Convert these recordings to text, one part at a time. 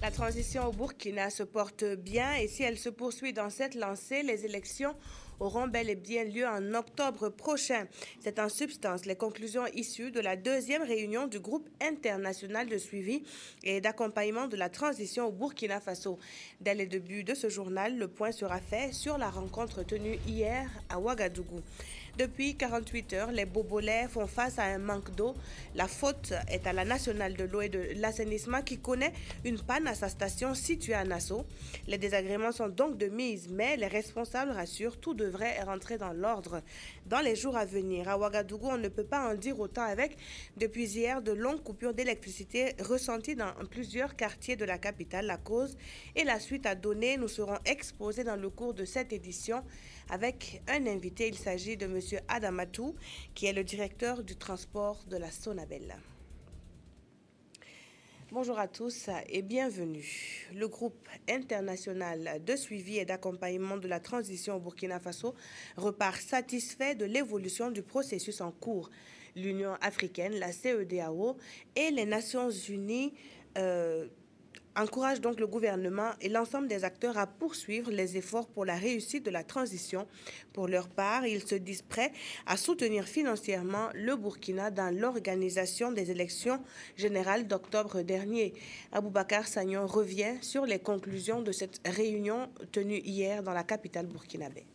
La transition au Burkina se porte bien et si elle se poursuit dans cette lancée, les élections auront bel et bien lieu en octobre prochain. C'est en substance les conclusions issues de la deuxième réunion du groupe international de suivi et d'accompagnement de la transition au Burkina Faso. Dès le début de ce journal, le point sera fait sur la rencontre tenue hier à Ouagadougou. Depuis 48 heures, les Bobolais font face à un manque d'eau. La faute est à la nationale de l'eau et de l'assainissement qui connaît une panne à sa station située à Nassau. Les désagréments sont donc de mise, mais les responsables rassurent, tout devrait rentrer dans l'ordre dans les jours à venir. À Ouagadougou, on ne peut pas en dire autant avec, depuis hier, de longues coupures d'électricité ressenties dans plusieurs quartiers de la capitale. La cause et la suite à donner nous seront exposés dans le cours de cette édition avec un invité. Il s'agit de M. Adamatou, qui est le directeur du transport de la Sonabel. Bonjour à tous et bienvenue. Le groupe international de suivi et d'accompagnement de la transition au Burkina Faso repart satisfait de l'évolution du processus en cours. L'Union africaine, la CEDEAO et les Nations unies encourage donc le gouvernement et l'ensemble des acteurs à poursuivre les efforts pour la réussite de la transition. Pour leur part, ils se disent prêts à soutenir financièrement le Burkina dans l'organisation des élections générales d'octobre dernier. Aboubacar Sagnon revient sur les conclusions de cette réunion tenue hier dans la capitale burkinabé.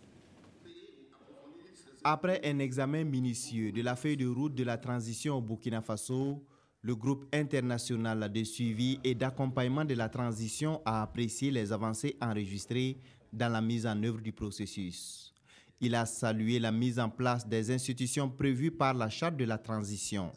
Après un examen minutieux de la feuille de route de la transition au Burkina Faso, le groupe international de suivi et d'accompagnement de la transition a apprécié les avancées enregistrées dans la mise en œuvre du processus. Il a salué la mise en place des institutions prévues par la charte de la transition.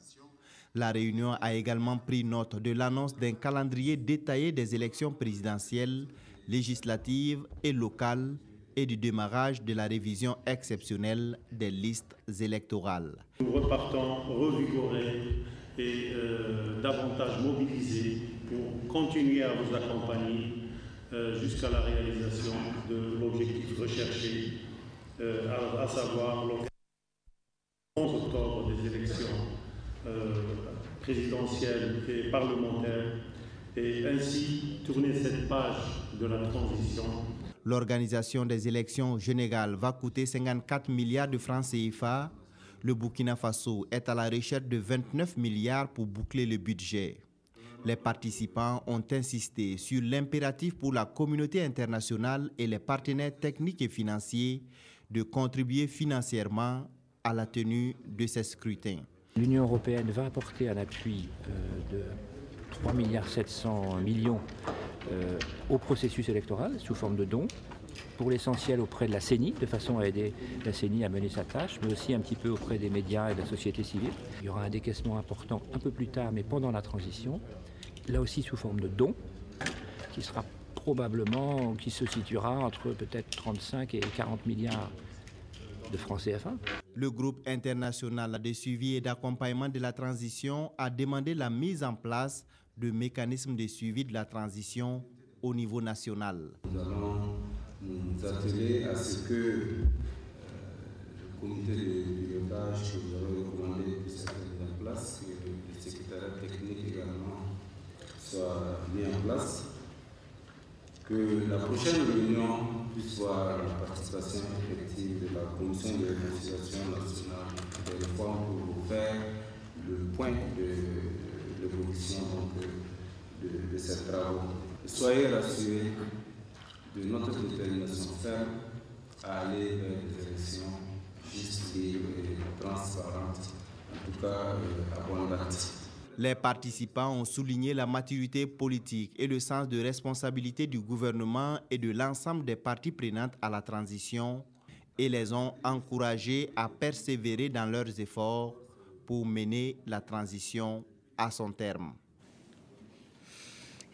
La réunion a également pris note de l'annonce d'un calendrier détaillé des élections présidentielles, législatives et locales et du démarrage de la révision exceptionnelle des listes électorales. Nous repartons revigorés et davantage mobilisés pour continuer à vous accompagner jusqu'à la réalisation de l'objectif recherché, à savoir le 11 octobre des élections présidentielles et parlementaires, et ainsi tourner cette page de la transition. L'organisation des élections générales va coûter 54 milliards de francs CFA. Le Burkina Faso est à la recherche de 29 milliards pour boucler le budget. Les participants ont insisté sur l'impératif pour la communauté internationale et les partenaires techniques et financiers de contribuer financièrement à la tenue de ces scrutins. L'Union européenne va apporter un appui de 3,7 milliards au processus électoral sous forme de dons, pour l'essentiel auprès de la CENI, de façon à aider la CENI à mener sa tâche, mais aussi un petit peu auprès des médias et de la société civile. Il y aura un décaissement important un peu plus tard, mais pendant la transition, là aussi sous forme de dons, qui sera probablement, qui se situera entre peut-être 35 et 40 milliards de francs CFA. Le groupe international de suivi et d'accompagnement de la transition a demandé la mise en place de mécanismes de suivi de la transition au niveau national. Nous allons nous atteler à ce que le comité de pilotage que vous avez recommandé puisse être mis en place, que le secrétariat technique également soit mis en place, que la prochaine réunion puisse voir la participation effective de la Commission de réconciliation nationale des réformes pour faire le point de l'évolution de ces travaux. Soyez rassurés de notre détermination ferme à aller vers des élections justes, libres et transparentes, en tout cas à bonne date. Les participants ont souligné la maturité politique et le sens de responsabilité du gouvernement et de l'ensemble des parties prenantes à la transition et les ont encouragés à persévérer dans leurs efforts pour mener la transition à son terme.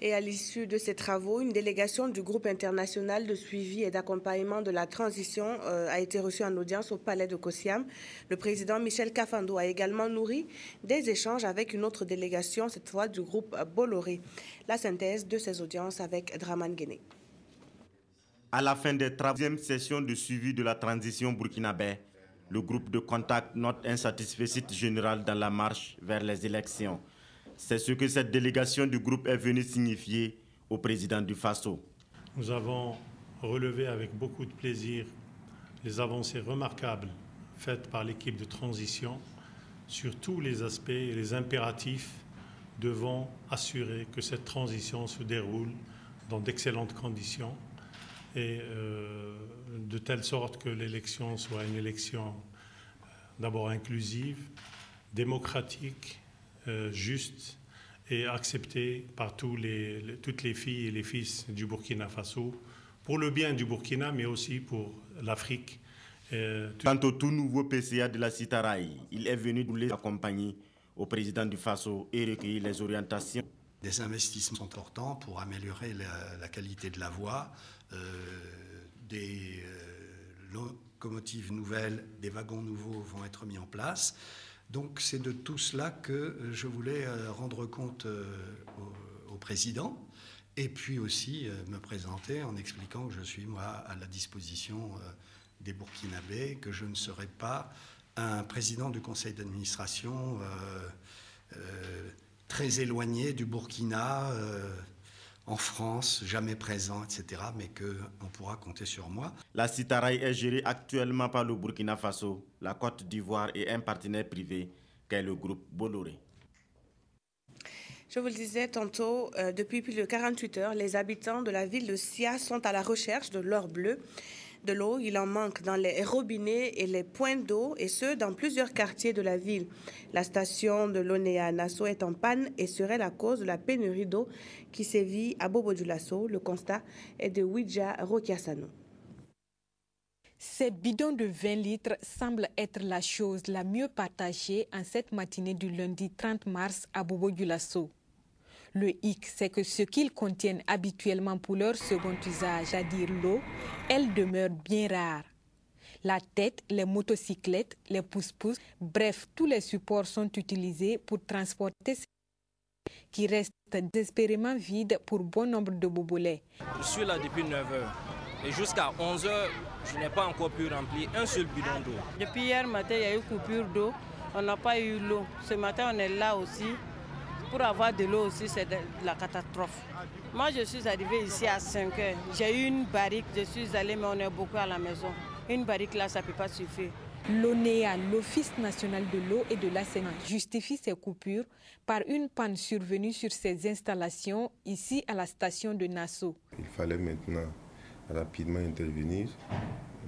Et à l'issue de ces travaux, une délégation du groupe international de suivi et d'accompagnement de la transition a été reçue en audience au palais de Kossiam. Le président Michel Kafando a également nourri des échanges avec une autre délégation, cette fois du groupe Bolloré. La synthèse de ces audiences avec Draman Guéné. À la fin des 3e sessions de suivi de la transition burkinabé, le groupe de contact note un satisfecit général dans la marche vers les élections. C'est ce que cette délégation du groupe est venue signifier au président du Faso. Nous avons relevé avec beaucoup de plaisir les avancées remarquables faites par l'équipe de transition sur tous les aspects et les impératifs devant assurer que cette transition se déroule dans d'excellentes conditions et de telle sorte que l'élection soit une élection d'abord inclusive, démocratique, juste et acceptée par toutes les filles et les fils du Burkina Faso, pour le bien du Burkina, mais aussi pour l'Afrique. Quant au tout nouveau PCA de la Citaraï, il est venu les accompagner au président du Faso et recueillir les orientations. Des investissements importants pour améliorer la qualité de la voie, des locomotives nouvelles, des wagons nouveaux vont être mis en place. Donc c'est de tout cela que je voulais rendre compte au président et puis aussi me présenter en expliquant que je suis moi à la disposition des Burkinabés, que je ne serai pas un président du conseil d'administration très éloigné du Burkina, en France, jamais présent, etc., mais qu'on pourra compter sur moi. La Citaraï est gérée actuellement par le Burkina Faso, la Côte d'Ivoire et un partenaire privé qu'est le groupe Bolloré. Je vous le disais tantôt, depuis plus de 48 heures, les habitants de la ville de Sia sont à la recherche de l'or bleu. De l'eau, il en manque dans les robinets et les points d'eau, et ce, dans plusieurs quartiers de la ville. La station de l'Onéa Nassau est en panne et serait la cause de la pénurie d'eau qui sévit à Bobo-Dioulasso. Le constat est de Ouidja Rokiasano. Ces bidons de 20 litres semblent être la chose la mieux partagée en cette matinée du lundi 30 mars à Bobo-Dioulasso. Le hic, c'est que ce qu'ils contiennent habituellement pour leur second usage, à dire l'eau, elle demeure bien rare. La tête, les motocyclettes, les pousse-pousse, bref, tous les supports sont utilisés pour transporter ces qui restent désespérément vides pour bon nombre de bobolais. Je suis là depuis 9 heures et jusqu'à 11 heures, je n'ai pas encore pu remplir un seul bidon d'eau. Depuis hier matin, il y a eu coupure d'eau, on n'a pas eu l'eau. Ce matin, on est là aussi. Pour avoir de l'eau aussi, c'est de la catastrophe. Moi, je suis arrivée ici à 5 heures. J'ai eu une barrique, je suis allée, mais on est beaucoup à la maison. Une barrique là, ça ne peut pas suffire. L'ONEA, l'Office national de l'eau et de l'assainissement, justifie ces coupures par une panne survenue sur ces installations ici à la station de Nassau. Il fallait maintenant rapidement intervenir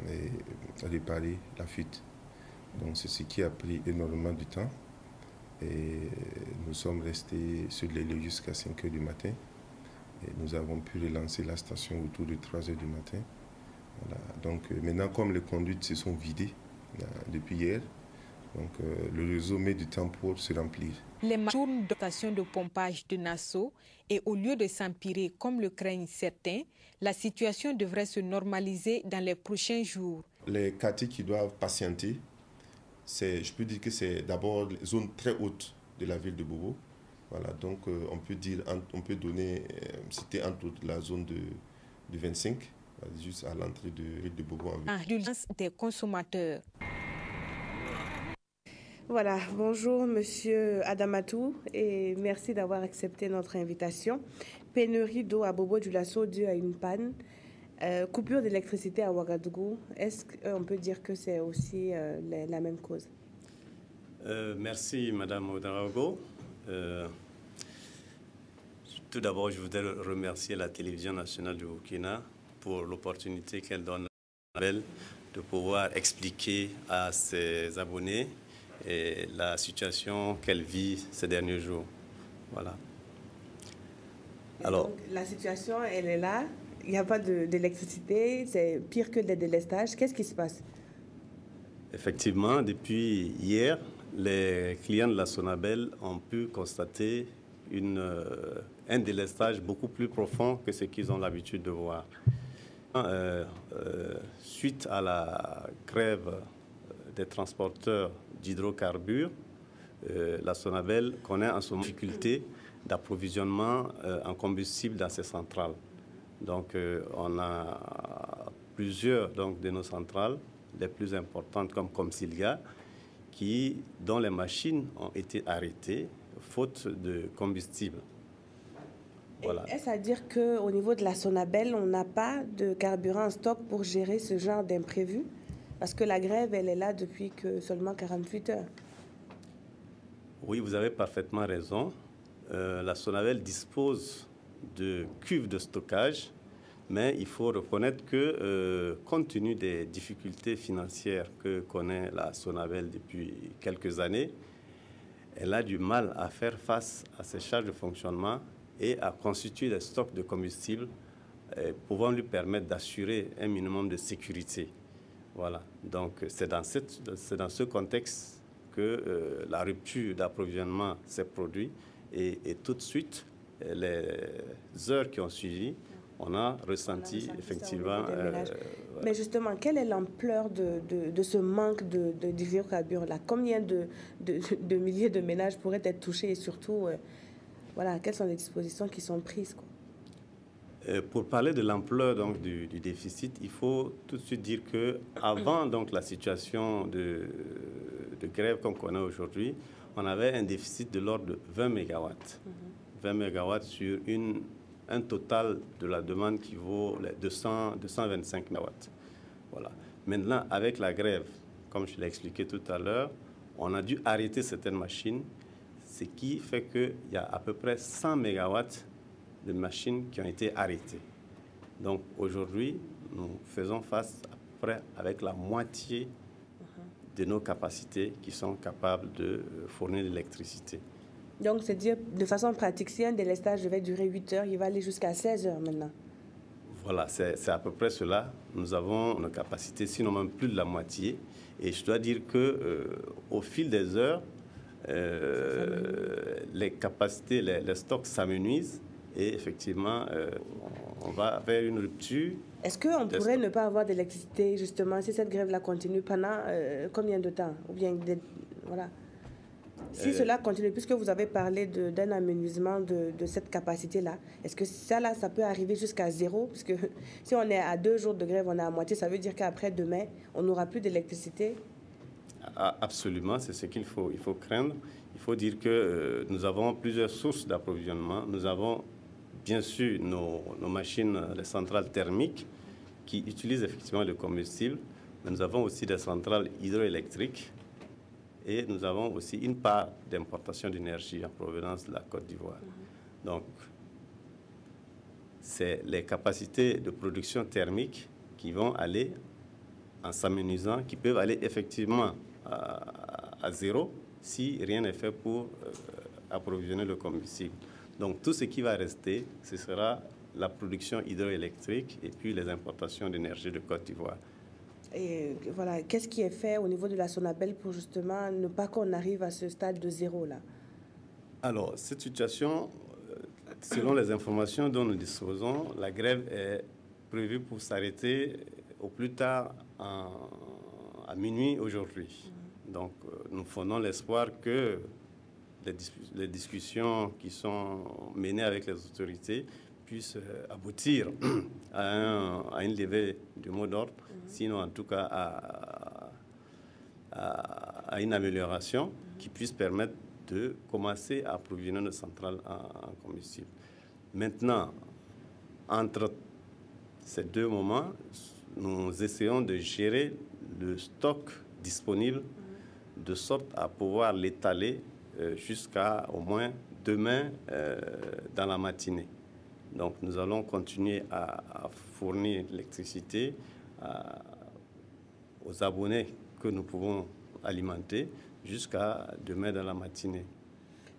et réparer la fuite. Donc c'est ce qui a pris énormément de temps. Et nous sommes restés sur les lieux jusqu'à 5 heures du matin. Et nous avons pu relancer la station autour de 3 heures du matin. Voilà. Donc maintenant, comme les conduites se sont vidées depuis hier, donc, le réseau met du temps pour se remplir. Les tournent de la station de pompage de Nassau et au lieu de s'empirer comme le craignent certains, la situation devrait se normaliser dans les prochains jours. Les quartiers qui doivent patienter, je peux dire que c'est d'abord les zones très hautes de la ville de Bobo. Voilà, donc on peut donner, citer entre autres la zone de 25, juste à l'entrée de la ville de Bobo. L'urgence des consommateurs. Voilà, bonjour Monsieur Adamatou et merci d'avoir accepté notre invitation. Pénurie d'eau à Bobo-Dioulasso due à une panne. Coupure d'électricité à Ouagadougou, est-ce qu'on peut dire que c'est aussi la même cause? Merci Madame Ouedraogo. Tout d'abord, je voudrais remercier la télévision nationale du Burkina pour l'opportunité qu'elle donne à de pouvoir expliquer à ses abonnés et la situation qu'elle vit ces derniers jours. Voilà. Alors, donc, la situation, elle est là. Il n'y a pas d'électricité, c'est pire que des délestages. Qu'est-ce qui se passe? Effectivement, depuis hier, les clients de la Sonabel ont pu constater un délestage beaucoup plus profond que ce qu'ils ont l'habitude de voir. Suite à la grève des transporteurs d'hydrocarbures, la Sonabel connaît en ce moment une difficulté d'approvisionnement en combustible dans ses centrales. Donc, on a plusieurs de nos centrales, les plus importantes comme Silga, dont les machines ont été arrêtées faute de combustible. Voilà. Est-ce à dire qu'au niveau de la Sonabel, on n'a pas de carburant en stock pour gérer ce genre d'imprévu? Parce que la grève, elle est là depuis que seulement 48 heures. Oui, vous avez parfaitement raison. La Sonabel dispose de cuves de stockage, mais il faut reconnaître que, compte tenu des difficultés financières que connaît la Sonabel depuis quelques années, elle a du mal à faire face à ses charges de fonctionnement et à constituer des stocks de combustible pouvant lui permettre d'assurer un minimum de sécurité. Voilà. Donc, c'est dans ce contexte que la rupture d'approvisionnement s'est produite et tout de suite, les heures qui ont suivi, on a ressenti effectivement... Mais justement, quelle est l'ampleur de ce manque d'hydrocarbures-là? Combien de milliers de ménages pourraient être touchés et surtout, voilà, quelles sont les dispositions qui sont prises, quoi? Pour parler de l'ampleur donc du déficit, il faut tout de suite dire que avant donc la situation de grève qu'on connaît aujourd'hui, on avait un déficit de l'ordre de 20 MW. 20 MW sur un total de la demande qui vaut les 225 MW. Voilà. Maintenant, avec la grève, comme je l'ai expliqué tout à l'heure, on a dû arrêter certaines machines, ce qui fait qu'il y a à peu près 100 MW de machines qui ont été arrêtées. Donc aujourd'hui, nous faisons face à peu près avec la moitié de nos capacités qui sont capables de fournir l'électricité. Donc, c'est dire, de façon pratique, si un délestage devait durer 8 heures, il va aller jusqu'à 16 heures maintenant. Voilà, c'est à peu près cela. Nous avons nos capacités, sinon même plus de la moitié. Et je dois dire qu'au fil des heures, les capacités, les stocks s'amenuisent. Et effectivement, on va vers une rupture. Est-ce qu'on pourrait ne pas avoir d'électricité, justement, si cette grève-là continue pendant combien de temps? Ou bien, voilà. Si cela continue, puisque vous avez parlé d'un amenuisement de cette capacité-là, est-ce que ça peut arriver jusqu'à 0? Parce que si on est à 2 jours de grève, on est à moitié, ça veut dire qu'après demain, on n'aura plus d'électricité? Absolument, c'est ce qu'il faut craindre. Il faut dire que nous avons plusieurs sources d'approvisionnement. Nous avons bien sûr nos machines, les centrales thermiques, qui utilisent effectivement le combustible. Mais nous avons aussi des centrales hydroélectriques et nous avons aussi une part d'importation d'énergie en provenance de la Côte d'Ivoire. Donc, c'est les capacités de production thermique qui vont aller en s'amenuisant, qui peuvent aller effectivement à 0 si rien n'est fait pour approvisionner le combustible. Donc, tout ce qui va rester, ce sera la production hydroélectrique et puis les importations d'énergie de Côte d'Ivoire. Et voilà, qu'est-ce qui est fait au niveau de la Sonabel pour justement ne pas qu'on arrive à ce stade de 0 là? Alors, cette situation, selon les informations dont nous disposons, la grève est prévue pour s'arrêter au plus tard à minuit aujourd'hui. Donc, nous fondons l'espoir que les discussions qui sont menées avec les autorités puissent aboutir à une levée du mot d'ordre, sinon en tout cas à une amélioration qui puisse permettre de commencer à approvisionner nos centrales en combustible. Maintenant, entre ces deux moments, nous essayons de gérer le stock disponible de sorte à pouvoir l'étaler jusqu'à au moins demain dans la matinée. Donc nous allons continuer à fournir l'électricité aux abonnés que nous pouvons alimenter jusqu'à demain dans la matinée.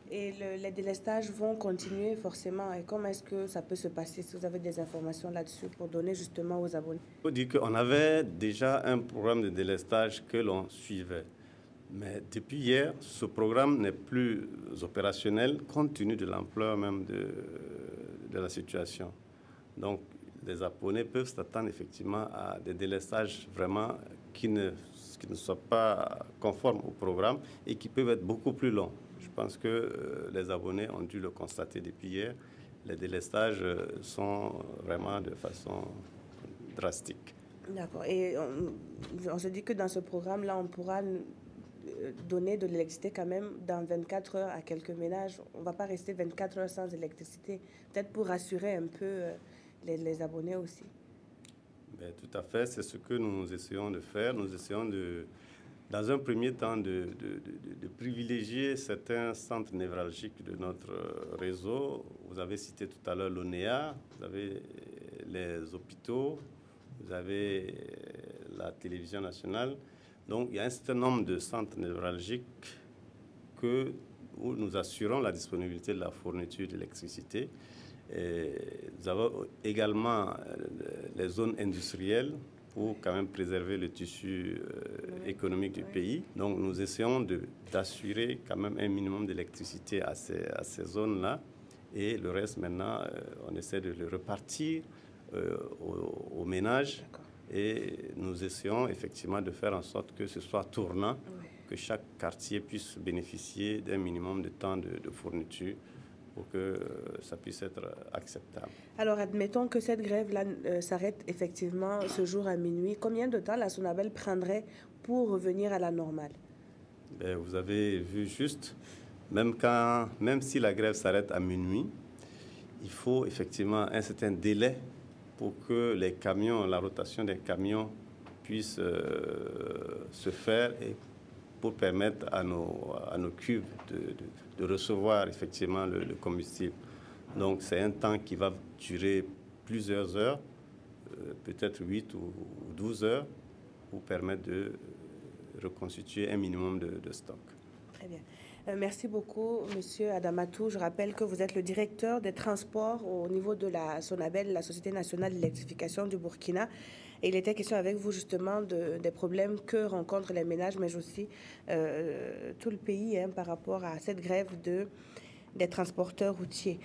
Et les délestages vont continuer forcément. Et comment est-ce que ça peut se passer, si vous avez des informations là-dessus pour donner justement aux abonnés? Il faut dire qu'on avait déjà un programme de délestage que l'on suivait. Mais depuis hier, ce programme n'est plus opérationnel compte tenu de l'ampleur même de la situation. Donc, les abonnés peuvent s'attendre effectivement à des délestages vraiment qui ne soient pas conformes au programme et qui peuvent être beaucoup plus longs. Je pense que les abonnés ont dû le constater depuis hier. Les délestages sont vraiment de façon drastique. D'accord. Et on se dit que dans ce programme-là, on pourra donner de l'électricité quand même dans 24 heures à quelques ménages. On ne va pas rester 24 heures sans électricité, peut-être pour rassurer un peu les abonnés aussi. Ben, tout à fait, c'est ce que nous essayons de faire. Nous essayons dans un premier temps de privilégier certains centres névralgiques de notre réseau. Vous avez cité tout à l'heure l'ONEA, vous avez les hôpitaux, vous avez la télévision nationale. Donc, il y a un certain nombre de centres névralgiques où nous assurons la disponibilité de la fourniture d'électricité. Nous avons également les zones industrielles pour quand même préserver le tissu économique du pays. Donc, nous essayons d'assurer quand même un minimum d'électricité à ces zones-là. Et le reste, maintenant, on essaie de le repartir aux ménages. Et nous essayons effectivement de faire en sorte que ce soit tournant, que chaque quartier puisse bénéficier d'un minimum de temps de fourniture pour que ça puisse être acceptable. Alors, admettons que cette grève-là s'arrête effectivement ce jour à minuit. Combien de temps la Sonabel prendrait pour revenir à la normale? Ben, vous avez vu juste, même si la grève s'arrête à minuit, il faut effectivement un certain délai pour que les camions, la rotation des camions puisse se faire et pour permettre à nos cuves de recevoir effectivement le combustible. Donc c'est un temps qui va durer plusieurs heures, peut-être 8 ou 12 heures, pour permettre de reconstituer un minimum de stock. Très bien. Merci beaucoup, Monsieur Adamatou. Je rappelle que vous êtes le directeur des transports au niveau de la Sonabel, la Société nationale d'électrification du Burkina. Et il était question avec vous justement des problèmes que rencontrent les ménages, mais aussi tout le pays par rapport à cette grève des transporteurs routiers.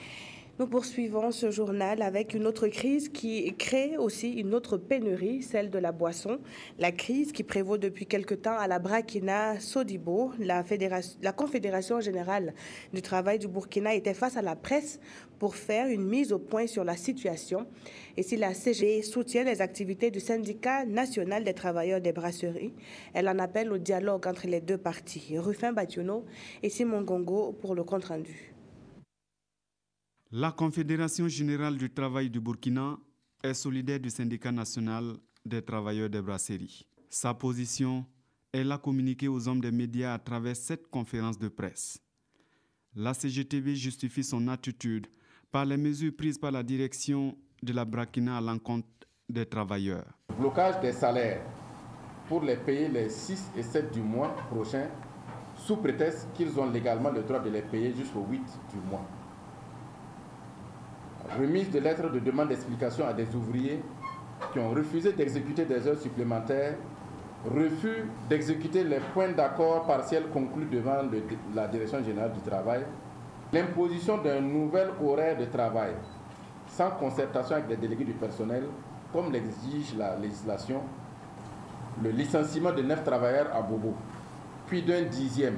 Nous poursuivons ce journal avec une autre crise qui crée aussi une autre pénurie, celle de la boisson. La crise qui prévaut depuis quelque temps à la Brakina Sodibo. La Confédération générale du travail du Burkina était face à la presse pour faire une mise au point sur la situation. Et si la CGT soutient les activités du syndicat national des travailleurs des brasseries, elle en appelle au dialogue entre les deux parties. Rufin Bationo et Simon Gongo pour le compte-rendu. La Confédération générale du travail du Burkina est solidaire du syndicat national des travailleurs des brasseries. Sa position, elle a communiqué aux hommes des médias à travers cette conférence de presse. La CGTB justifie son attitude par les mesures prises par la direction de la Brakina à l'encontre des travailleurs. Le blocage des salaires pour les payer les 6 et 7 du mois prochain, sous prétexte qu'ils ont légalement le droit de les payer jusqu'au 8 du mois. Remise de lettres de demande d'explication à des ouvriers qui ont refusé d'exécuter des heures supplémentaires, refus d'exécuter les points d'accord partiels conclus devant la Direction générale du travail, l'imposition d'un nouvel horaire de travail sans concertation avec les délégués du personnel, comme l'exige la législation, le licenciement de 9 travailleurs à Bobo, puis d'un 10e,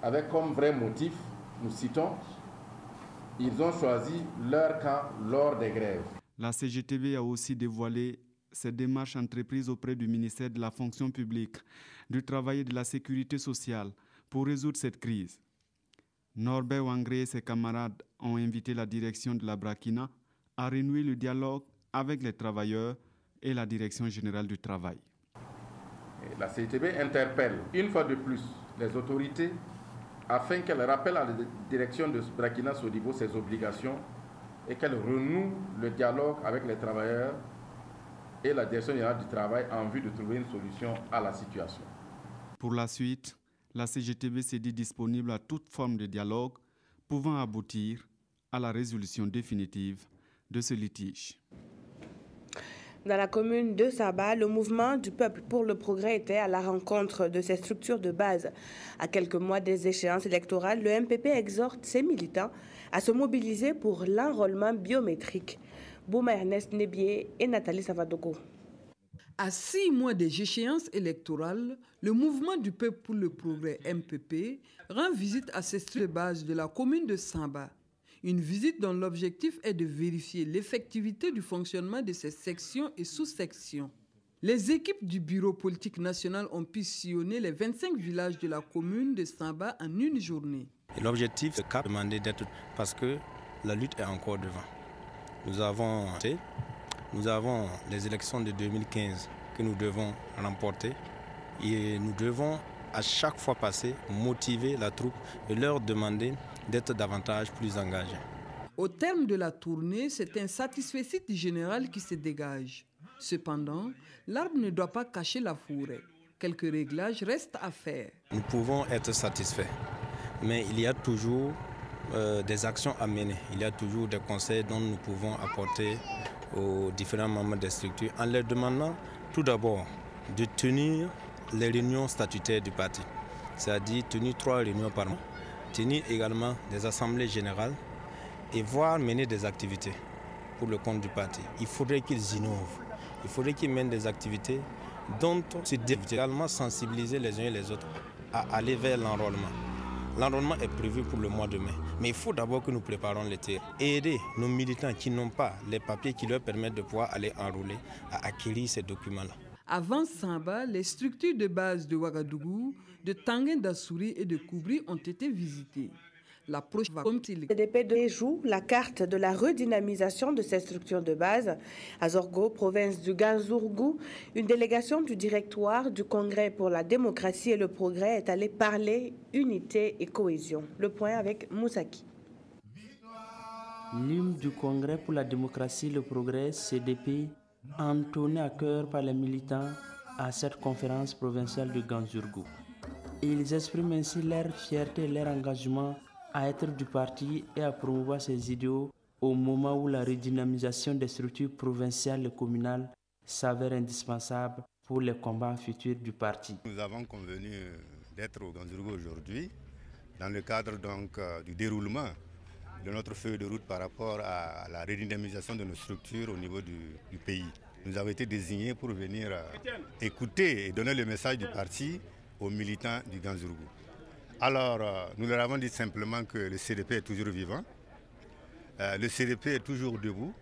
avec comme vrai motif, nous citons, ils ont choisi leur camp lors des grèves. La CGTB a aussi dévoilé ses démarches entreprises auprès du ministère de la fonction publique, du travail et de la sécurité sociale pour résoudre cette crise. Norbert Wangré et ses camarades ont invité la direction de la Brakina à renouer le dialogue avec les travailleurs et la direction générale du travail. La CGTB interpelle une fois de plus les autorités afin qu'elle rappelle à la direction de Brakina Sodibo ses obligations et qu'elle renoue le dialogue avec les travailleurs et la direction générale du travail en vue de trouver une solution à la situation. Pour la suite, la CGTB s'est dit disponible à toute forme de dialogue pouvant aboutir à la résolution définitive de ce litige. Dans la commune de Saba, le mouvement du peuple pour le progrès était à la rencontre de ses structures de base. À quelques mois des échéances électorales, le MPP exhorte ses militants à se mobiliser pour l'enrôlement biométrique. Bouma Ernest Nebié et Nathalie Savadogo. À 6 mois des échéances électorales, le mouvement du peuple pour le progrès MPP rend visite à ses structures de base de la commune de Saba. Une visite dont l'objectif est de vérifier l'effectivité du fonctionnement de ces sections et sous-sections. Les équipes du bureau politique national ont pu sillonner les 25 villages de la commune de Samba en une journée. L'objectif, c'est de demander d'être parce que la lutte est encore devant. Nous avons les élections de 2015 que nous devons remporter et nous devons à chaque fois passer, motiver la troupe et leur demander d'être davantage plus engagés. Au terme de la tournée, c'est un satisfecit général qui se dégage. Cependant, l'arbre ne doit pas cacher la forêt. Quelques réglages restent à faire. Nous pouvons être satisfaits, mais il y a toujours des actions à mener. Il y a toujours des conseils dont nous pouvons apporter aux différents membres des structures en leur demandant tout d'abord de tenir les réunions statutaires du parti, c'est-à-dire tenir 3 réunions par mois, tenir également des assemblées générales et voir mener des activités pour le compte du parti. Il faudrait qu'ils innovent, il faudrait qu'ils mènent des activités dont se également sensibiliser les uns et les autres à aller vers l'enrôlement. L'enrôlement est prévu pour le mois de mai, mais il faut d'abord que nous préparions l'été et aider nos militants qui n'ont pas les papiers qui leur permettent de pouvoir aller enrôler à acquérir ces documents-là. Avant Samba, les structures de base de Ouagadougou, de Tanguin d'Assouri et de Koubri ont été visitées. L'approche va comme il. Le CDP joue la carte de la redynamisation de ces structures de base. À Zorgo, province du Ganzourgou, une délégation du directoire du Congrès pour la démocratie et le progrès est allée parler unité et cohésion. Le point avec Moussaki. L'hymne du Congrès pour la démocratie et le progrès, CDP, entonné à cœur par les militants à cette conférence provinciale de Ganzourgou. Ils expriment ainsi leur fierté et leur engagement à être du parti et à promouvoir ses idéaux au moment où la redynamisation des structures provinciales et communales s'avère indispensable pour les combats futurs du parti. Nous avons convenu d'être au Ganzourgou aujourd'hui dans le cadre donc du déroulement de notre feuille de route par rapport à la redynamisation de nos structures au niveau du pays. Nous avons été désignés pour venir écouter et donner le message du parti aux militants du Ganzourgou. Alors, nous leur avons dit simplement que le CDP est toujours vivant, le CDP est toujours debout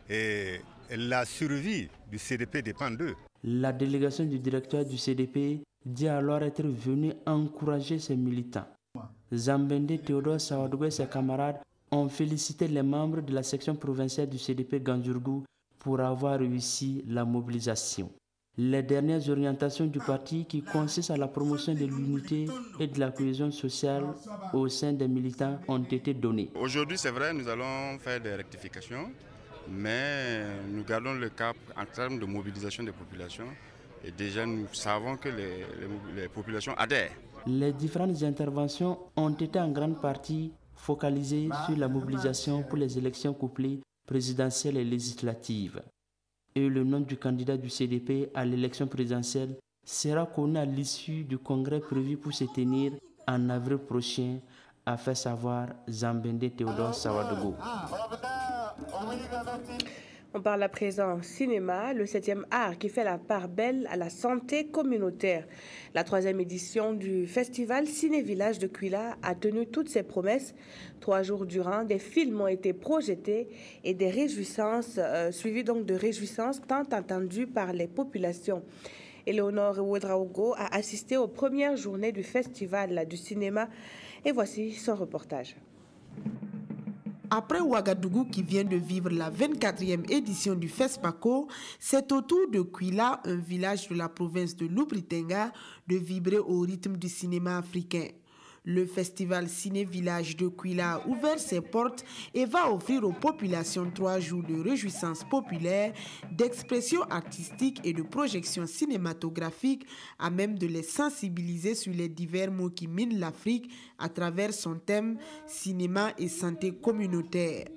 et la survie du CDP dépend d'eux. La délégation du directeur du CDP dit alors être venue encourager ses militants. Zambende Théodore Sawadougou et ses camarades ont félicité les membres de la section provinciale du CDP Ganzourgou pour avoir réussi la mobilisation. Les dernières orientations du parti qui consistent à la promotion de l'unité et de la cohésion sociale au sein des militants ont été données. Aujourd'hui, c'est vrai, nous allons faire des rectifications, mais nous gardons le cap en termes de mobilisation des populations et déjà nous savons que les populations adhèrent. Les différentes interventions ont été en grande partie focalisées sur la mobilisation pour les élections couplées présidentielles et législatives. Et le nom du candidat du CDP à l'élection présidentielle sera connu à l'issue du congrès prévu pour se tenir en avril prochain, a fait savoir Zambende Théodore Sawadougou. On parle à présent cinéma, le 7e art qui fait la part belle à la santé communautaire. La 3e édition du festival Ciné-Village de Kuila a tenu toutes ses promesses. 3 jours durant, des films ont été projetés et des réjouissances, suivies donc de réjouissances tant attendues par les populations. Éléonore Ouedraogo a assisté aux premières journées du festival du cinéma et voici son reportage. Après Ouagadougou qui vient de vivre la 24e édition du FESPACO, c'est au tour de Kuila, un village de la province de Loubritenga, de vibrer au rythme du cinéma africain. Le festival Ciné-Village de Kuila a ouvert ses portes et va offrir aux populations 3 jours de réjouissance populaire, d'expression artistique et de projection cinématographique à même de les sensibiliser sur les divers maux qui minent l'Afrique à travers son thème cinéma et santé communautaire.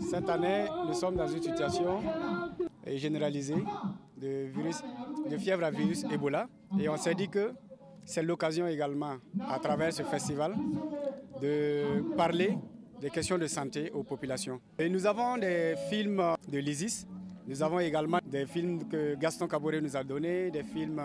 Cette année, nous sommes dans une situation généralisée de fièvre à virus Ebola et on s'est dit que c'est l'occasion également, à travers ce festival, de parler des questions de santé aux populations. Et nous avons des films de l'ISIS, nous avons également des films que Gaston Kaboré nous a donnés, des films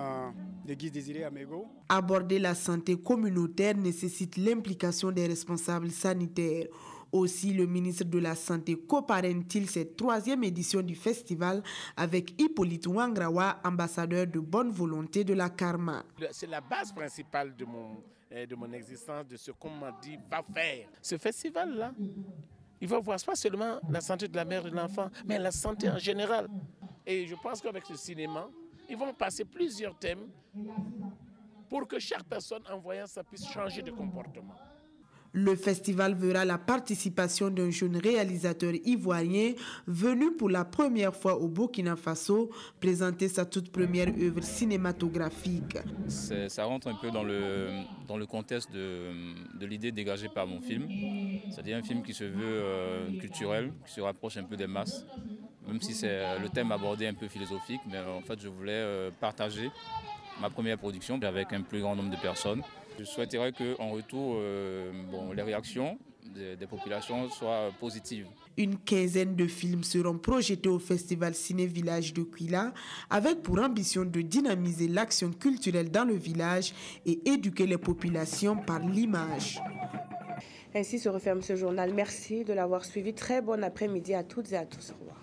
de Guy Désiré Amégo. Aborder la santé communautaire nécessite l'implication des responsables sanitaires. Aussi, le ministre de la Santé coparraine-t-il cette 3e édition du festival avec Hippolyte Wangrawa, ambassadeur de bonne volonté de la Karma. C'est la base principale de mon existence, de ce qu'on m'a dit va faire. Ce festival-là, il va voir pas seulement la santé de la mère et de l'enfant, mais la santé en général. Et je pense qu'avec ce cinéma, ils vont passer plusieurs thèmes pour que chaque personne en voyant ça puisse changer de comportement. Le festival verra la participation d'un jeune réalisateur ivoirien venu pour la première fois au Burkina Faso présenter sa toute première œuvre cinématographique. Ça rentre un peu dans le contexte de l'idée dégagée par mon film. C'est-à-dire un film qui se veut culturel, qui se rapproche un peu des masses. Même si c'est le thème abordé un peu philosophique, mais en fait je voulais partager ma première production avec un plus grand nombre de personnes. Je souhaiterais qu'en retour, les réactions des populations soient positives. Une quinzaine de films seront projetés au Festival Ciné Village de Kwila avec pour ambition de dynamiser l'action culturelle dans le village et éduquer les populations par l'image. Ainsi se referme ce journal. Merci de l'avoir suivi. Très bon après-midi à toutes et à tous. Au revoir.